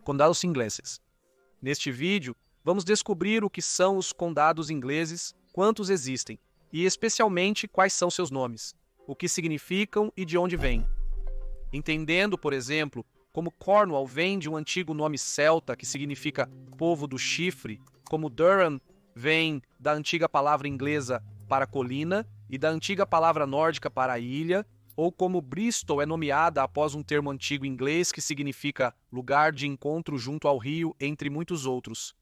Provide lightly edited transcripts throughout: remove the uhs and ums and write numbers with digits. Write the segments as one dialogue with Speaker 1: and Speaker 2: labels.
Speaker 1: condados ingleses. Neste vídeo, vamos descobrir o que são os condados ingleses, quantos existem, e especialmente quais são seus nomes, o que significam e de onde vêm. Entendendo, por exemplo, como Cornwall vem de um antigo nome celta que significa povo do chifre, como Durham vem da antiga palavra inglesa para colina e da antiga palavra nórdica para ilha, ou como Bristol é nomeada após um termo antigo inglês que significa lugar de encontro junto ao rio, entre muitos outros.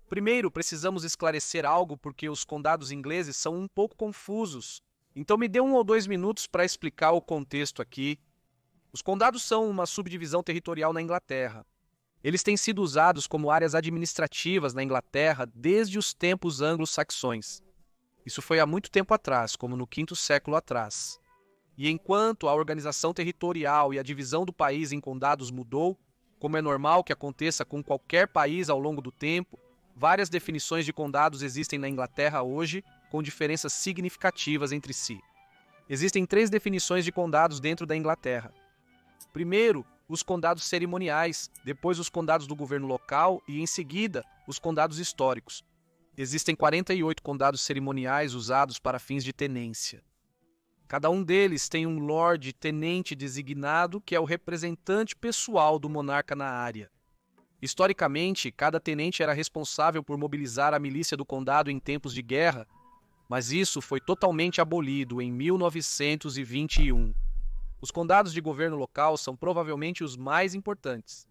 Speaker 1: Primeiro, precisamos esclarecer algo porque os condados ingleses são um pouco confusos. Então me dê 1 ou 2 minutos para explicar o contexto aqui. Os condados são uma subdivisão territorial na Inglaterra. Eles têm sido usados como áreas administrativas na Inglaterra desde os tempos anglo-saxões. Isso foi há muito tempo atrás, como no 5º século atrás. E enquanto a organização territorial e a divisão do país em condados mudou, como é normal que aconteça com qualquer país ao longo do tempo, várias definições de condados existem na Inglaterra hoje, com diferenças significativas entre si. Existem 3 definições de condados dentro da Inglaterra. Primeiro, os condados cerimoniais, depois os condados do governo local e, em seguida, os condados históricos. Existem 48 condados cerimoniais usados para fins de tenência. Cada um deles tem um lord tenente designado que é o representante pessoal do monarca na área. Historicamente, cada tenente era responsável por mobilizar a milícia do condado em tempos de guerra, mas isso foi totalmente abolido em 1921. Os condados de governo local são provavelmente os mais importantes.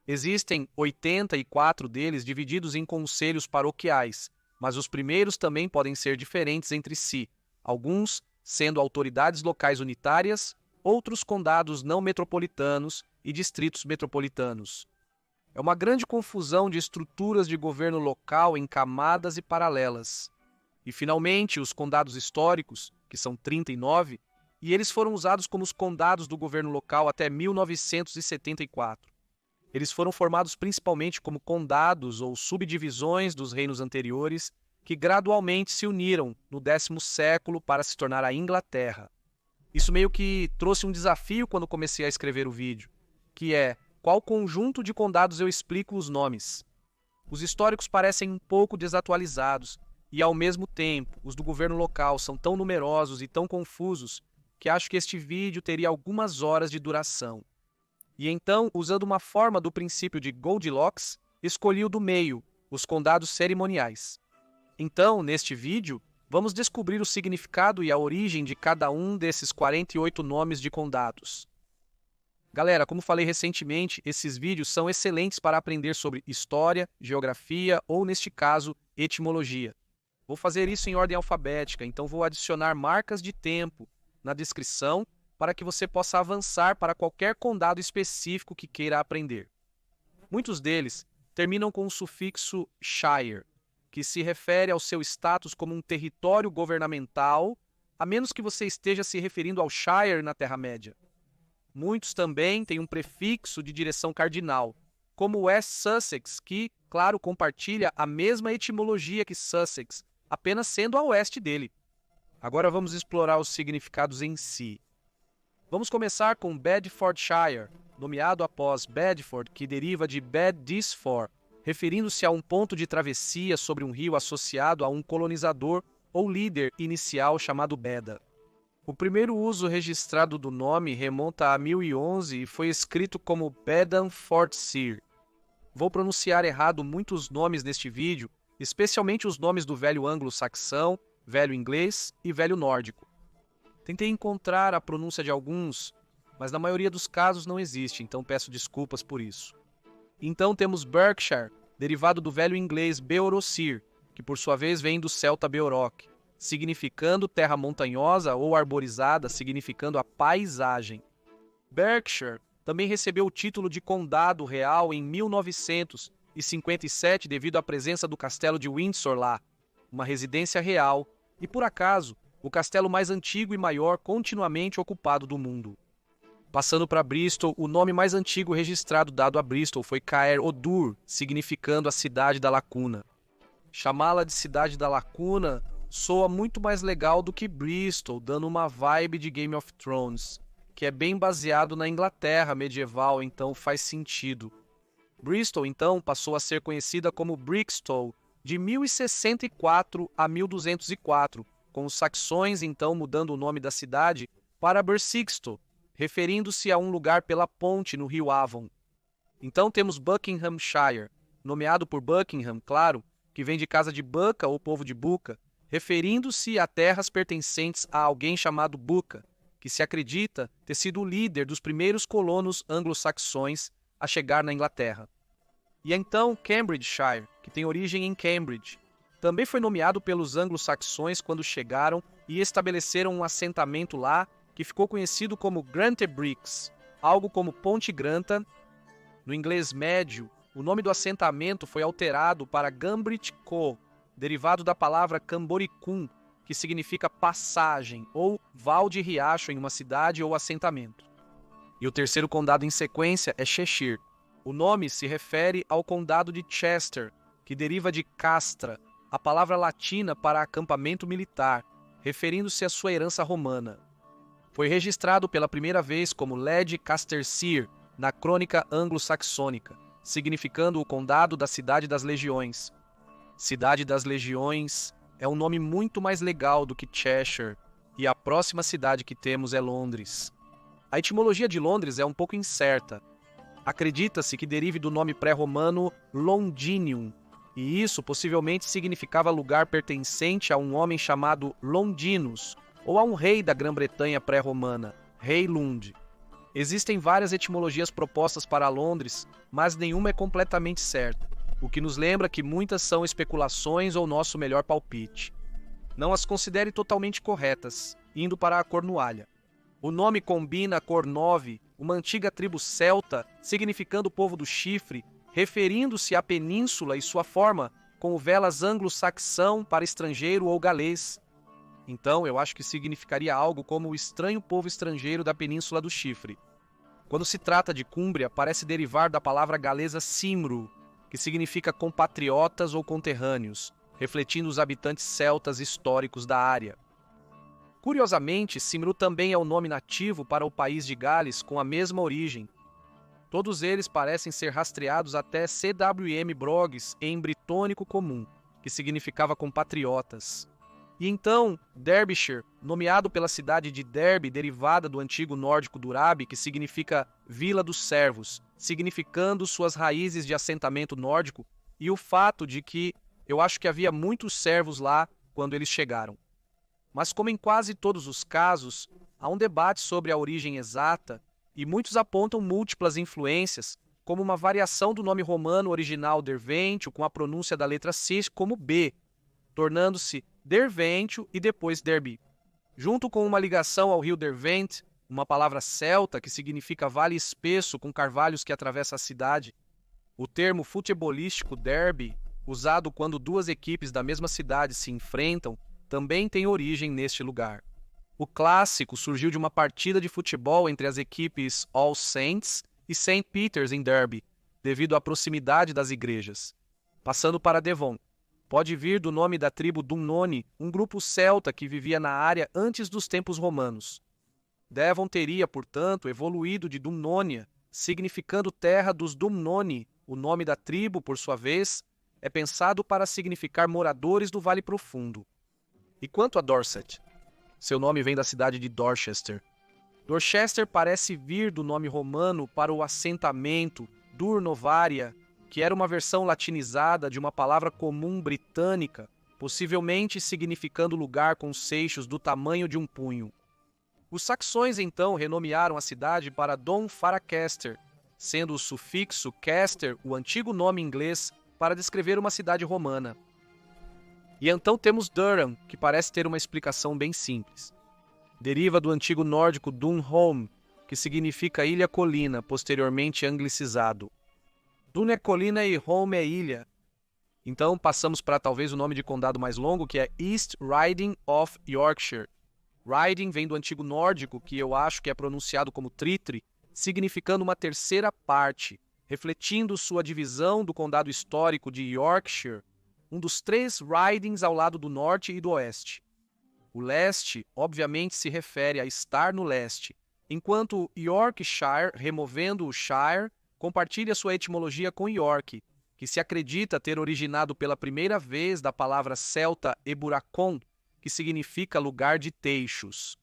Speaker 1: Existem 84 deles divididos em conselhos paroquiais, mas os primeiros também podem ser diferentes entre si, alguns sendo autoridades locais unitárias, outros condados não metropolitanos e distritos metropolitanos. É uma grande confusão de estruturas de governo local em camadas e paralelas. E, finalmente, os condados históricos, que são 39, e eles foram usados como os condados do governo local até 1974. Eles foram formados principalmente como condados ou subdivisões dos reinos anteriores que gradualmente se uniram no 10º século para se tornar a Inglaterra. Isso meio que trouxe um desafio quando comecei a escrever o vídeo, que é qual conjunto de condados eu explico os nomes. Os históricos parecem um pouco desatualizados e, ao mesmo tempo, os do governo local são tão numerosos e tão confusos que acho que este vídeo teria algumas horas de duração. E então, usando uma forma do princípio de Goldilocks, escolhi o do meio, os condados cerimoniais. Então, neste vídeo, vamos descobrir o significado e a origem de cada um desses 48 nomes de condados. Galera, como falei recentemente, esses vídeos são excelentes para aprender sobre história, geografia ou, neste caso, etimologia. Vou fazer isso em ordem alfabética, então vou adicionar marcas de tempo na descrição para que você possa avançar para qualquer condado específico que queira aprender. Muitos deles terminam com o sufixo shire, que se refere ao seu status como um território governamental, a menos que você esteja se referindo ao Shire na Terra-média. Muitos também têm um prefixo de direção cardinal, como West Sussex, que, claro, compartilha a mesma etimologia que Sussex, apenas sendo a oeste dele. Agora vamos explorar os significados em si. Vamos começar com Bedfordshire, nomeado após Bedford, que deriva de Bedisfor, referindo-se a um ponto de travessia sobre um rio associado a um colonizador ou líder inicial chamado Beda. O primeiro uso registrado do nome remonta a 1011 e foi escrito como Bedfordshire. Vou pronunciar errado muitos nomes neste vídeo, especialmente os nomes do velho anglo-saxão, velho inglês e velho nórdico. Tentei encontrar a pronúncia de alguns, mas na maioria dos casos não existe, então peço desculpas por isso. Então temos Berkshire, derivado do velho inglês Beorosir, que por sua vez vem do celta Beoroc, significando terra montanhosa ou arborizada, significando a paisagem. Berkshire também recebeu o título de condado real em 1957 devido à presença do castelo de Windsor lá, uma residência real, e por acaso, o castelo mais antigo e maior continuamente ocupado do mundo. Passando para Bristol, o nome mais antigo registrado dado a Bristol foi Caer Odur, significando a Cidade da Lacuna. Chamá-la de Cidade da Lacuna soa muito mais legal do que Bristol, dando uma vibe de Game of Thrones, que é bem baseado na Inglaterra medieval, então faz sentido. Bristol, então, passou a ser conhecida como Brixton, de 1064 a 1204, com os saxões, então, mudando o nome da cidade para Bersixto, referindo-se a um lugar pela ponte no rio Avon. Então temos Buckinghamshire, nomeado por Buckingham, claro, que vem de casa de Buca ou povo de Buca, referindo-se a terras pertencentes a alguém chamado Buca, que se acredita ter sido o líder dos primeiros colonos anglo-saxões a chegar na Inglaterra. E então Cambridgeshire, que tem origem em Cambridge, também foi nomeado pelos anglo-saxões quando chegaram e estabeleceram um assentamento lá que ficou conhecido como Grantebricks, algo como Ponte Granta. No inglês médio, o nome do assentamento foi alterado para Gambridge Co., derivado da palavra Camboricum, que significa passagem ou val de riacho em uma cidade ou assentamento. E o terceiro condado em sequência é Cheshire. O nome se refere ao condado de Chester, que deriva de castra, a palavra latina para acampamento militar, referindo-se à sua herança romana. Foi registrado pela primeira vez como Led Castershire na crônica anglo-saxônica, significando o condado da Cidade das Legiões. Cidade das Legiões é um nome muito mais legal do que Cheshire, e a próxima cidade que temos é Londres. A etimologia de Londres é um pouco incerta. Acredita-se que derive do nome pré-romano Londinium, e isso possivelmente significava lugar pertencente a um homem chamado Londinus, ou a um rei da Grã-Bretanha pré-romana, Rei Lund. Existem várias etimologias propostas para Londres, mas nenhuma é completamente certa, o que nos lembra que muitas são especulações ou nosso melhor palpite. Não as considere totalmente corretas, indo para a Cornualha. O nome combina Cornove, uma antiga tribo celta, significando povo do chifre, referindo-se à península e sua forma, com o velas anglo-saxão para estrangeiro ou galês. Então, eu acho que significaria algo como o estranho povo estrangeiro da península do chifre. Quando se trata de Cúmbria, parece derivar da palavra galesa Cimru, que significa compatriotas ou conterrâneos, refletindo os habitantes celtas históricos da área. Curiosamente, Cymru também é o nome nativo para o país de Gales com a mesma origem. Todos eles parecem ser rastreados até CWM Broggs em britônico comum, que significava compatriotas. E então, Derbyshire, nomeado pela cidade de Derby, derivada do antigo nórdico Durabi, que significa Vila dos Servos, significando suas raízes de assentamento nórdico, e o fato de que eu acho que havia muitos servos lá quando eles chegaram. Mas como em quase todos os casos, há um debate sobre a origem exata, e muitos apontam múltiplas influências, como uma variação do nome romano original Derventio com a pronúncia da letra C como B, tornando-se Derventio e depois Derby, junto com uma ligação ao rio Derwent, uma palavra celta que significa vale espesso com carvalhos que atravessa a cidade. O termo futebolístico derby, usado quando duas equipes da mesma cidade se enfrentam, também tem origem neste lugar. O clássico surgiu de uma partida de futebol entre as equipes All Saints e St. Peter's em Derby, devido à proximidade das igrejas. Passando para Devon. Pode vir do nome da tribo Dumnoni, um grupo celta que vivia na área antes dos tempos romanos. Devon teria, portanto, evoluído de Dumnonia, significando terra dos Dumnoni. O nome da tribo, por sua vez, é pensado para significar moradores do Vale Profundo. E quanto a Dorset? Seu nome vem da cidade de Dorchester. Dorchester parece vir do nome romano para o assentamento, Durnovaria, que era uma versão latinizada de uma palavra comum britânica, possivelmente significando lugar com seixos do tamanho de um punho. Os saxões então renomearam a cidade para Dom Faracaster, sendo o sufixo caster o antigo nome inglês para descrever uma cidade romana. E então temos Durham, que parece ter uma explicação bem simples. Deriva do antigo nórdico Dunholm, que significa ilha-colina, posteriormente anglicizado. Dun é colina e Holm é ilha. Então passamos para talvez o nome de condado mais longo, que é East Riding of Yorkshire. Riding vem do antigo nórdico, que eu acho que é pronunciado como Tritri, significando uma terceira parte, refletindo sua divisão do condado histórico de Yorkshire, um dos 3 ridings ao lado do norte e do oeste. O leste, obviamente, se refere a estar no leste, enquanto Yorkshire, removendo o shire, compartilha sua etimologia com York, que se acredita ter originado pela primeira vez da palavra celta Eburacon, que significa lugar de teixos.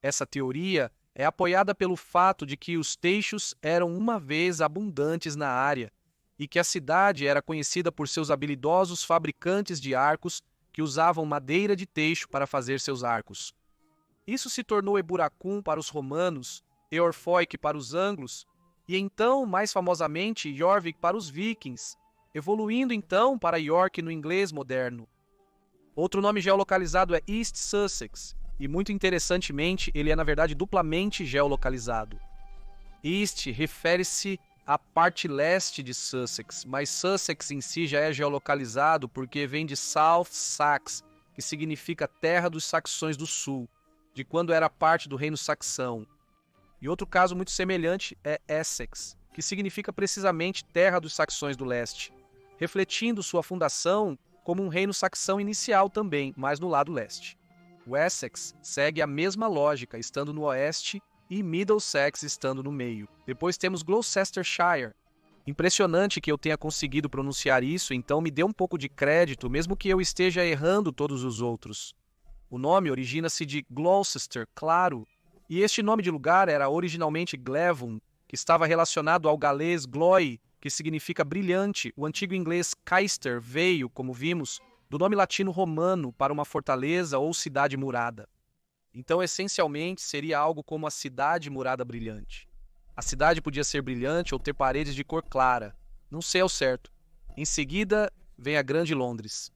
Speaker 1: Essa teoria é apoiada pelo fato de que os teixos eram uma vez abundantes na área e que a cidade era conhecida por seus habilidosos fabricantes de arcos que usavam madeira de teixo para fazer seus arcos. Isso se tornou Eburacum para os romanos, Eorfoik para os anglos e então, mais famosamente, Jorvik para os vikings, evoluindo então para York no inglês moderno. Outro nome geolocalizado é East Sussex, e muito interessantemente, ele é na verdade duplamente geolocalizado. East refere-se à parte leste de Sussex, mas Sussex em si já é geolocalizado porque vem de South Sax, que significa terra dos saxões do sul, de quando era parte do reino saxão. E outro caso muito semelhante é Essex, que significa precisamente terra dos saxões do leste, refletindo sua fundação como um reino saxão inicial também, mas no lado leste. O Essex segue a mesma lógica, estando no oeste, e Middlesex estando no meio. Depois temos Gloucestershire. Impressionante que eu tenha conseguido pronunciar isso, então me dê um pouco de crédito, mesmo que eu esteja errando todos os outros. O nome origina-se de Gloucester, claro, e este nome de lugar era originalmente Glevum, que estava relacionado ao galês gloi, que significa brilhante. O antigo inglês Caister veio, como vimos, do nome latino romano para uma fortaleza ou cidade murada. Então, essencialmente, seria algo como a cidade murada brilhante. A cidade podia ser brilhante ou ter paredes de cor clara. Não sei ao certo. Em seguida, vem a Grande Londres.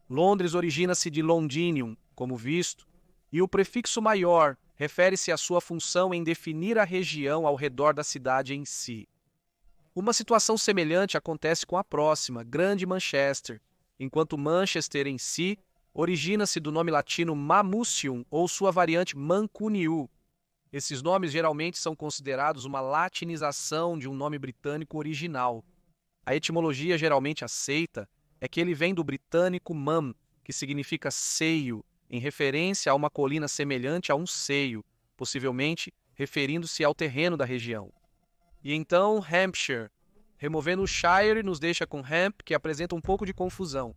Speaker 1: Londres origina-se de Londinium, como visto, e o prefixo maior refere-se à sua função em definir a região ao redor da cidade em si. Uma situação semelhante acontece com a próxima, Grande Manchester, enquanto Manchester em si origina-se do nome latino Mamucium ou sua variante Mancuniu. Esses nomes geralmente são considerados uma latinização de um nome britânico original. A etimologia geralmente aceita é que ele vem do britânico mam, que significa seio, em referência a uma colina semelhante a um seio, possivelmente referindo-se ao terreno da região. E então Hampshire. Removendo o Shire nos deixa com Hamp, que apresenta um pouco de confusão.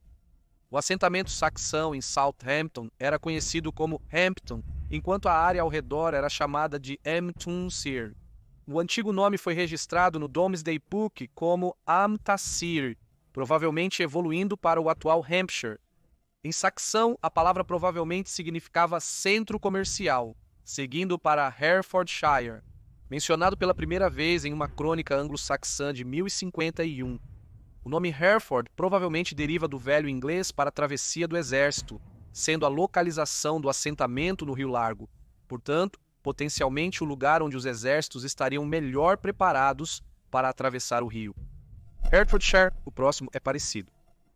Speaker 1: O assentamento saxão em Southampton era conhecido como Hampton, enquanto a área ao redor era chamada de Amtunshire. O antigo nome foi registrado no Domesday Book como Amtassir, provavelmente evoluindo para o atual Hampshire. Em saxão, a palavra provavelmente significava centro comercial, seguindo para Herefordshire, mencionado pela primeira vez em uma crônica anglo-saxã de 1051. O nome Hereford provavelmente deriva do velho inglês para a travessia do exército, sendo a localização do assentamento no Rio Largo, portanto, potencialmente o lugar onde os exércitos estariam melhor preparados para atravessar o rio. Hertfordshire, o próximo, é parecido.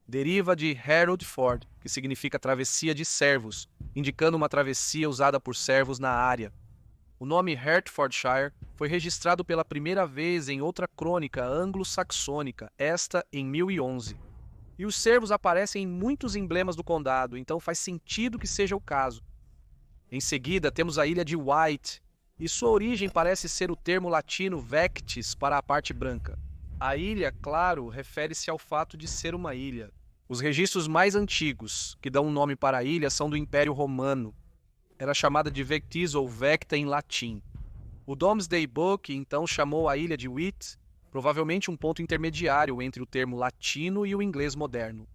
Speaker 1: Deriva de Hereford, que significa travessia de servos, indicando uma travessia usada por servos na área. O nome Hertfordshire foi registrado pela primeira vez em outra crônica anglo-saxônica, esta em 1011. E os servos aparecem em muitos emblemas do condado, então faz sentido que seja o caso. Em seguida, temos a ilha de Wight, e sua origem parece ser o termo latino vectis para a parte branca. A ilha, claro, refere-se ao fato de ser uma ilha. Os registros mais antigos que dão um nome para a ilha são do Império Romano. Era chamada de Vectis ou Vecta em latim. O Domesday Book então chamou a ilha de Wight, provavelmente um ponto intermediário entre o termo latino e o inglês moderno.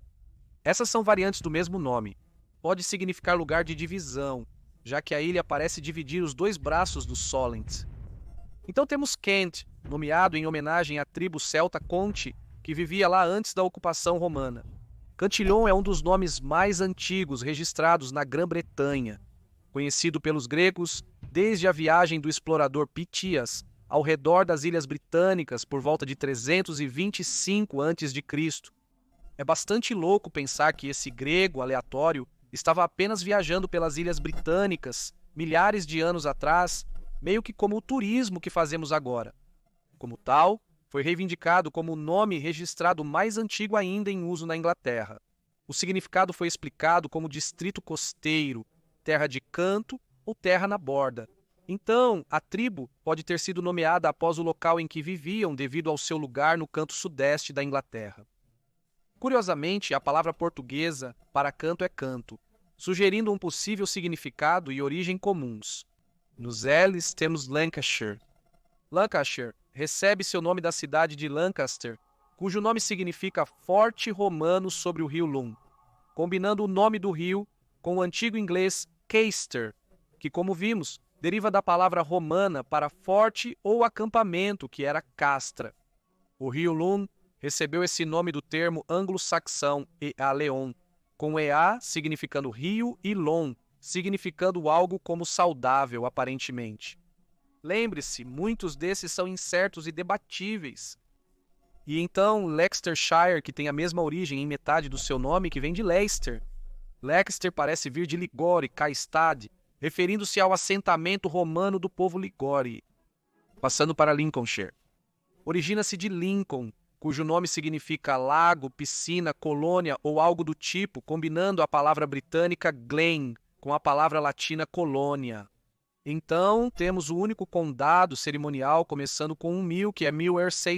Speaker 1: Essas são variantes do mesmo nome. Pode significar lugar de divisão, já que a ilha parece dividir os dois braços do Solent. Então temos Kent, nomeado em homenagem à tribo celta Conti, que vivia lá antes da ocupação romana. Cantillon é um dos nomes mais antigos registrados na Grã-Bretanha, conhecido pelos gregos desde a viagem do explorador Pitias ao redor das Ilhas Britânicas por volta de 325 a.C. É bastante louco pensar que esse grego aleatório estava apenas viajando pelas Ilhas Britânicas milhares de anos atrás, meio que como o turismo que fazemos agora. Como tal, foi reivindicado como o nome registrado mais antigo ainda em uso na Inglaterra. O significado foi explicado como distrito costeiro, terra de canto ou terra na borda, Então, a tribo pode ter sido nomeada após o local em que viviam devido ao seu lugar no canto sudeste da Inglaterra. Curiosamente, a palavra portuguesa para canto é canto, sugerindo um possível significado e origem comuns. Nos L's temos Lancashire. Lancashire recebe seu nome da cidade de Lancaster, cujo nome significa Forte Romano sobre o rio Lune, combinando o nome do rio com o antigo inglês Caister, que, como vimos, deriva da palavra romana para forte ou acampamento, que era castra. O rio Lune recebeu esse nome do termo anglo-saxão Ealeon, com Ea significando rio e Lon significando algo como saudável, aparentemente. Lembre-se, muitos desses são incertos e debatíveis. E então, Leicestershire, que tem a mesma origem em metade do seu nome, que vem de Leicester. Leicester parece vir de Ligore, Caestade, referindo-se ao assentamento romano do povo Ligore. Passando para Lincolnshire. Origina-se de Lincoln, cujo nome significa lago, piscina, colônia ou algo do tipo, combinando a palavra britânica glen com a palavra latina colônia. Então, temos o único condado cerimonial começando com um mill, que é Mersey,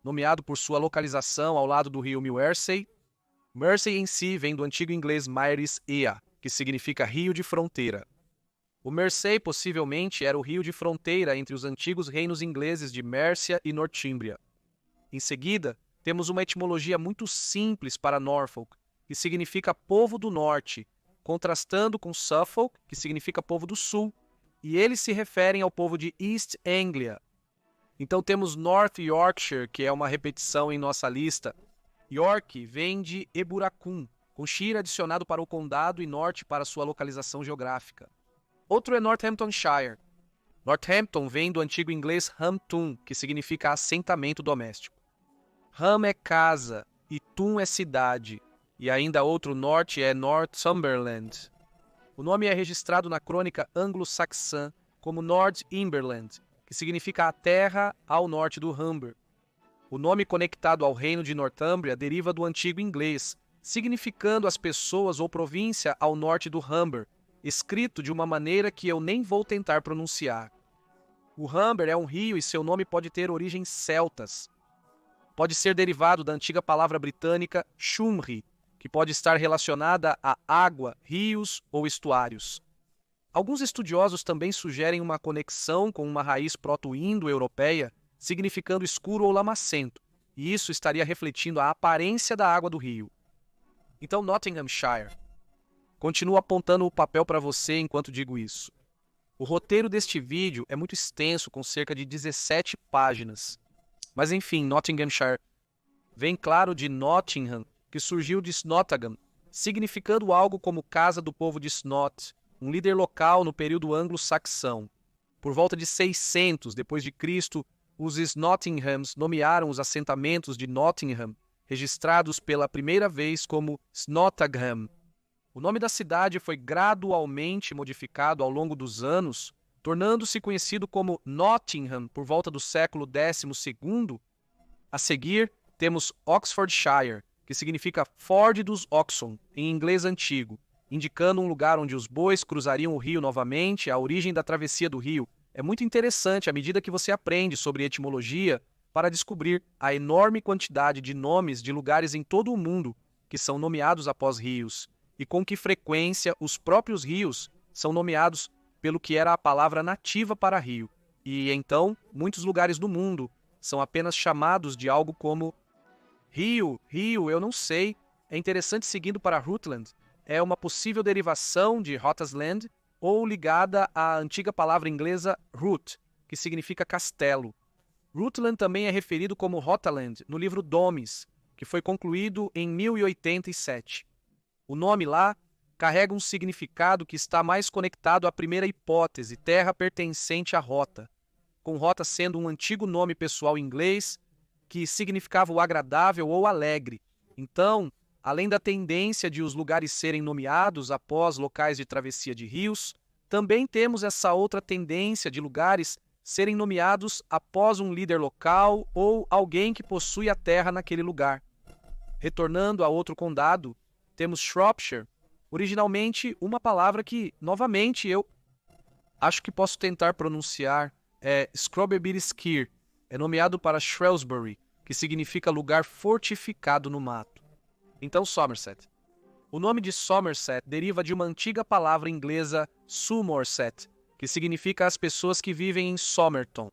Speaker 1: nomeado por sua localização ao lado do rio Mersey. Mersey em si vem do antigo inglês Maris Ea, que significa rio de fronteira. O Mersey possivelmente era o rio de fronteira entre os antigos reinos ingleses de Mércia e Nortúmbria. Em seguida, temos uma etimologia muito simples para Norfolk, que significa povo do norte, contrastando com Suffolk, que significa povo do sul, e eles se referem ao povo de East Anglia. Então temos North Yorkshire, que é uma repetição em nossa lista. York vem de Eburacum, com shire adicionado para o condado e norte para sua localização geográfica. Outro é Northamptonshire. Northampton vem do antigo inglês Hampton, que significa assentamento doméstico. Ham é casa e Tun é cidade. E ainda outro norte é Northumberland. O nome é registrado na crônica anglo-saxã como Nordimberland, que significa a terra ao norte do Humber. O nome conectado ao reino de Northumbria deriva do antigo inglês, significando as pessoas ou província ao norte do Humber, escrito de uma maneira que eu nem vou tentar pronunciar. O Humber é um rio e seu nome pode ter origens celtas. Pode ser derivado da antiga palavra britânica Shumri, que pode estar relacionada a água, rios ou estuários. Alguns estudiosos também sugerem uma conexão com uma raiz proto-indo-europeia, significando escuro ou lamacento, e isso estaria refletindo a aparência da água do rio. Então, Nottinghamshire. Continuo apontando o papel para você enquanto digo isso. O roteiro deste vídeo é muito extenso, com cerca de 17 páginas. Mas enfim, Nottinghamshire vem claro de Nottingham, que surgiu de Snottingham, significando algo como casa do povo de Snot, um líder local no período anglo-saxão. Por volta de 600 d.C., os Snottinghams nomearam os assentamentos de Nottingham, registrados pela primeira vez como Snottingham. O nome da cidade foi gradualmente modificado ao longo dos anos, tornando-se conhecido como Nottingham por volta do século XII. A seguir, temos Oxfordshire, que significa Ford dos Oxon, em inglês antigo, indicando um lugar onde os bois cruzariam o rio novamente, a origem da travessia do rio. É muito interessante à medida que você aprende sobre etimologia para descobrir a enorme quantidade de nomes de lugares em todo o mundo que são nomeados após rios, e com que frequência os próprios rios são nomeados pelo que era a palavra nativa para rio. E então, muitos lugares do mundo são apenas chamados de algo como rio, eu não sei. É interessante seguindo para Rutland. É uma possível derivação de Rotasland ou ligada à antiga palavra inglesa root, que significa castelo. Rutland também é referido como Rotaland no livro Domes, que foi concluído em 1087. O nome lá carrega um significado que está mais conectado à primeira hipótese, terra pertencente à Rota, com Rota sendo um antigo nome pessoal inglês que significava o agradável ou alegre. Então, além da tendência de os lugares serem nomeados após locais de travessia de rios, também temos essa outra tendência de lugares serem nomeados após um líder local ou alguém que possui a terra naquele lugar. Retornando a outro condado, temos Shropshire, originalmente uma palavra que, novamente, Acho que posso tentar pronunciar. Scrobberbirskir. É nomeado para Shrewsbury, que significa lugar fortificado no mato. Então, Somerset. O nome de Somerset deriva de uma antiga palavra inglesa Somerset, que significa as pessoas que vivem em Somerton.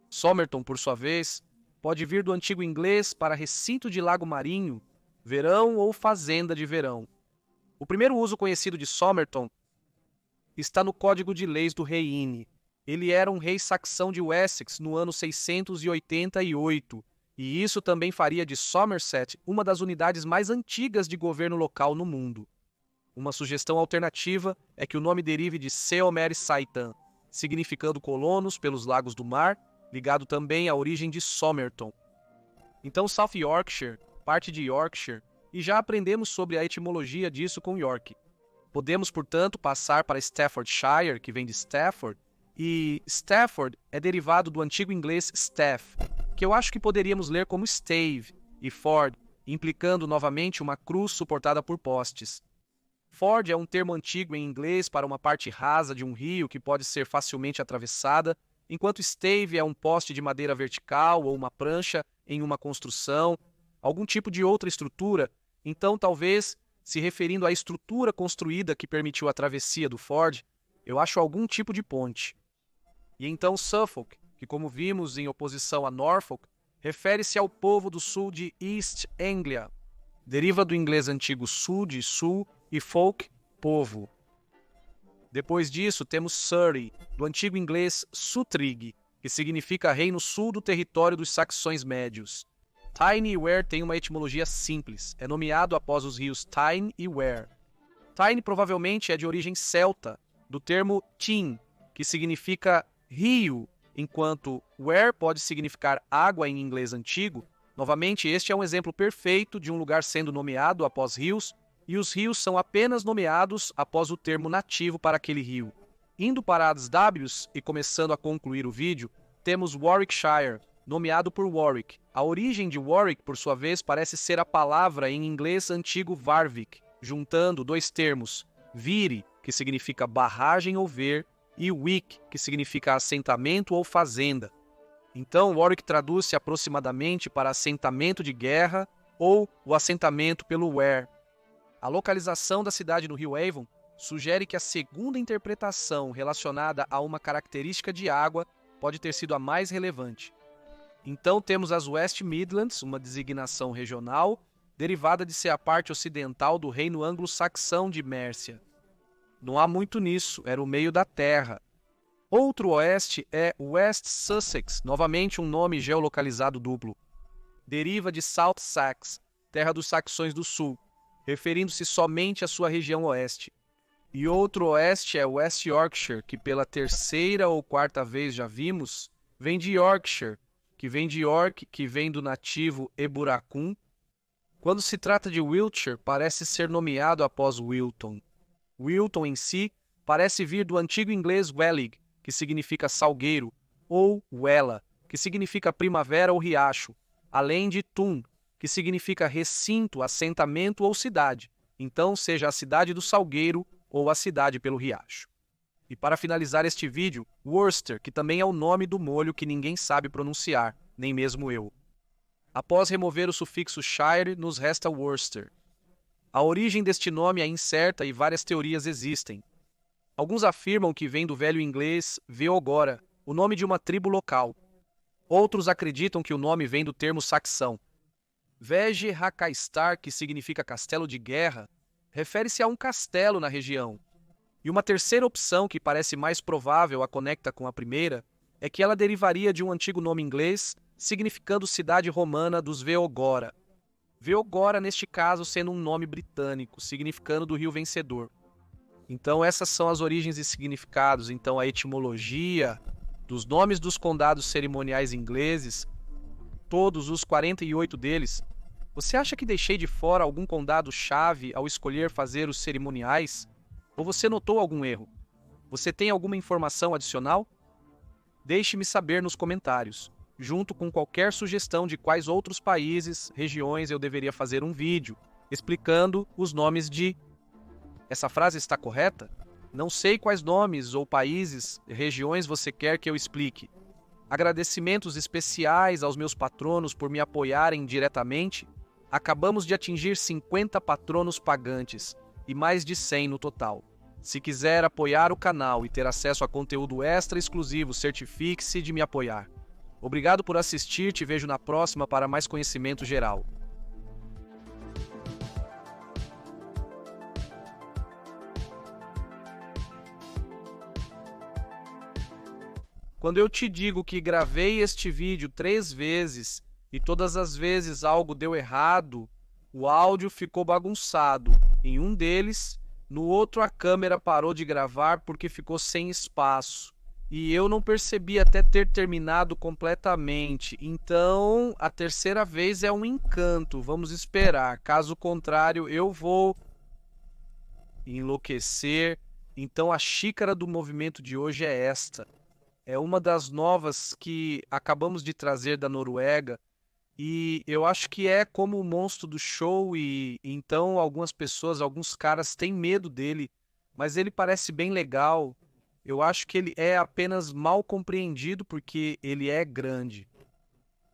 Speaker 1: Somerton, por sua vez, pode vir do antigo inglês para recinto de lago marinho, verão ou fazenda de verão. O primeiro uso conhecido de Somerton está no Código de Leis do rei Ine. Ele era um rei saxão de Wessex no ano 688, e isso também faria de Somerset uma das unidades mais antigas de governo local no mundo. Uma sugestão alternativa é que o nome derive de Seomer Saitan, significando colonos pelos lagos do mar, ligado também à origem de Somerton. Então South Yorkshire, parte de Yorkshire, e já aprendemos sobre a etimologia disso com York. Podemos, portanto, passar para Staffordshire, que vem de Stafford, e Stafford é derivado do antigo inglês staff, que eu acho que poderíamos ler como stave, e Ford, implicando novamente uma cruz suportada por postes. Ford é um termo antigo em inglês para uma parte rasa de um rio que pode ser facilmente atravessada, enquanto stave é um poste de madeira vertical ou uma prancha em uma construção, algum tipo de outra estrutura, então talvez, se referindo à estrutura construída que permitiu a travessia do Ford, eu acho algum tipo de ponte. E então Suffolk, que como vimos em oposição a Norfolk, refere-se ao povo do sul de East Anglia. Deriva do inglês antigo sul de sul e folk, povo. Depois disso temos Surrey, do antigo inglês Sutrig, que significa reino sul do território dos saxões médios. Tyne e Wear tem uma etimologia simples, é nomeado após os rios Tyne e Wear. Tyne provavelmente é de origem celta, do termo Tyn, que significa rio, enquanto Wear pode significar água em inglês antigo. Novamente, este é um exemplo perfeito de um lugar sendo nomeado após rios, e os rios são apenas nomeados após o termo nativo para aquele rio. Indo para as Ws e começando a concluir o vídeo, temos Warwickshire, nomeado por Warwick. A origem de Warwick, por sua vez, parece ser a palavra em inglês antigo Warwick, juntando dois termos, vire, que significa barragem ou ver, e wick, que significa assentamento ou fazenda. Então, Warwick traduz-se aproximadamente para assentamento de guerra ou o assentamento pelo Wear. A localização da cidade no rio Avon sugere que a segunda interpretação relacionada a uma característica de água pode ter sido a mais relevante. Então temos as West Midlands, uma designação regional, derivada de ser a parte ocidental do reino anglo-saxão de Mércia. Não há muito nisso, era o meio da terra. Outro oeste é West Sussex, novamente um nome geolocalizado duplo. Deriva de South Sax, terra dos saxões do sul, referindo-se somente à sua região oeste. E outro oeste é West Yorkshire, que pela terceira ou quarta vez já vimos, vem de Yorkshire, que vem de York, que vem do nativo Eburacum. Quando se trata de Wiltshire, parece ser nomeado após Wilton. Wilton em si parece vir do antigo inglês Wellig, que significa salgueiro, ou Wella, que significa primavera ou riacho, além de Tun, que significa recinto, assentamento ou cidade, então seja a cidade do salgueiro ou a cidade pelo riacho. E para finalizar este vídeo, Worcester, que também é o nome do molho que ninguém sabe pronunciar, nem mesmo eu. Após remover o sufixo shire, nos resta Worcester. A origem deste nome é incerta e várias teorias existem. Alguns afirmam que vem do velho inglês Veogora, o nome de uma tribo local. Outros acreditam que o nome vem do termo saxão. Vege Hakaistar, que significa castelo de guerra, refere-se a um castelo na região. E uma terceira opção, que parece mais provável a conecta com a primeira, é que ela derivaria de um antigo nome inglês, significando cidade romana dos Veogora. Veogora, neste caso, sendo um nome britânico, significando do rio vencedor. Então essas são as origens e significados, então a etimologia dos nomes dos condados cerimoniais ingleses, todos os 48 deles. Você acha que deixei de fora algum condado-chave ao escolher fazer os cerimoniais? Ou você notou algum erro? Você tem alguma informação adicional? Deixe-me saber nos comentários, junto com qualquer sugestão de quais outros países, regiões eu deveria fazer um vídeo, explicando os nomes de... Essa frase está correta? Não sei quais nomes ou países, regiões você quer que eu explique. Agradecimentos especiais aos meus patronos por me apoiarem diretamente. Acabamos de atingir 50 patronos pagantes e mais de 100 no total. Se quiser apoiar o canal e ter acesso a conteúdo extra exclusivo, certifique-se de me apoiar. Obrigado por assistir, te vejo na próxima para mais conhecimento geral. Quando eu te digo que gravei este vídeo 3 vezes e todas as vezes algo deu errado, o áudio ficou bagunçado. Em um deles, no outro a câmera parou de gravar porque ficou sem espaço. E eu não percebi até ter terminado completamente. Então, a terceira vez é um encanto. Vamos esperar. Caso contrário, eu vou enlouquecer. Então, a xícara do movimento de hoje é esta. É uma das novas que acabamos de trazer da Noruega. E eu acho que é como o monstro do show, e então algumas pessoas, alguns caras têm medo dele, mas ele parece bem legal. Eu acho que ele é apenas mal compreendido porque ele é grande.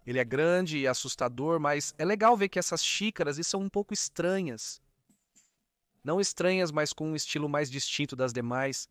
Speaker 1: Ele é grande e assustador, mas é legal ver que essas xícaras e são um pouco estranhas. Não estranhas, mas com um estilo mais distinto das demais.